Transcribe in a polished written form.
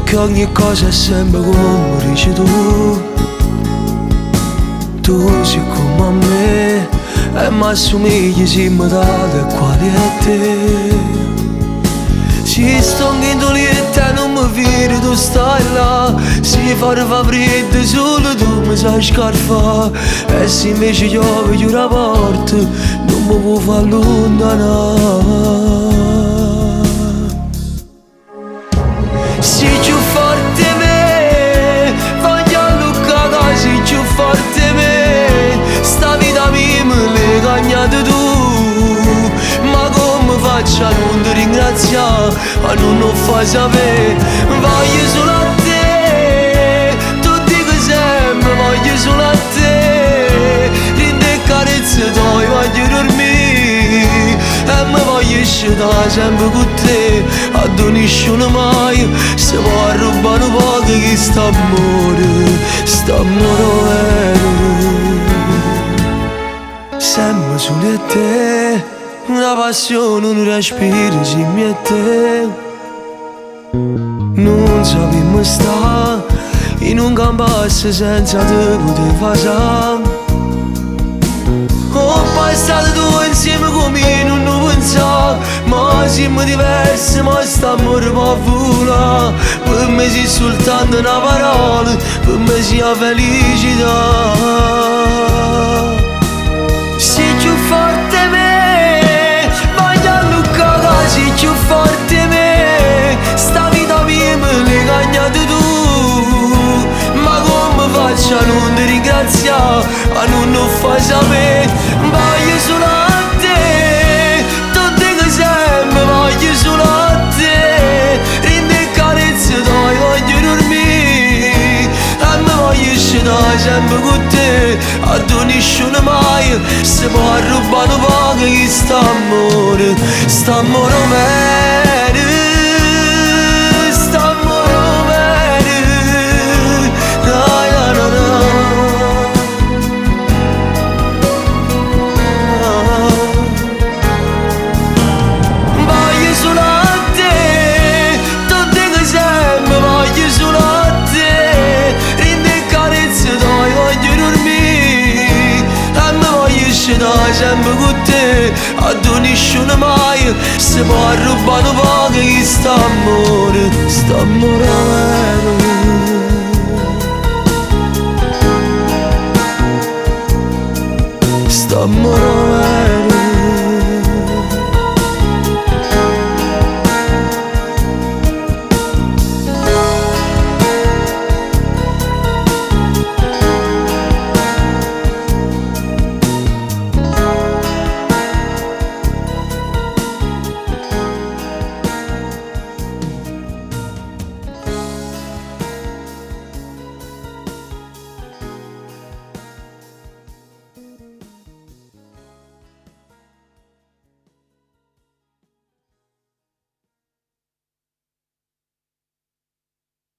che ogni cosa è sempre come dici tu. Tu sei come a me e mi assomigli, si mi date quali è te. Si sto in dolietta non mi vedi, tu stai là. Si fa freddo solo tu mi sai scarfare. E se invece io vedo una porta non mi può far allontanare. Sei più forte me, voglio allungare, sei più forte me. Sta vita mia me l'hai cagnata tu. Ma come faccio a non ti ringraziare, a non lo fai sapere? Voglio solo a te, tu dico sempre voglio solo a te. Rinde carezze tue, voglio dormire e mi voglio stare sempre con te. A nessuno mai se può rubare un po' che sta amore vero. Sempre solo a te, una passione, un respiro, si mi e te. Non sappiamo stare in un campus senza te poter fare. Ho passato tu insieme con me, non lo pensavo. Ma siamo diversi, ma stiamo a volare. Per me sei soltanto una parola, per me sei la felicità. Sei più forte me, voglio allungare, sei più forte me. Sta vita mia me l'hai cagnata tu. Ma come faccio a non ti ringraziare, a non lo fai sapere? Voglio solo a te, tu dico sempre voglio solo a te. Rinde carezze tue, voglio dormire e mi voglio stare sempre con te. A nessuno mai se può rubare un po' che sta amore vero. Sta amore vero, na na na na. Voglio solo a te, tu dico sempre voglio solo a te. Rinde carezze tue, voglio dormire e mi voglio stare sempre con te. A nessuno mai se può rubare un po' che sta amore vero. Sta amore vero.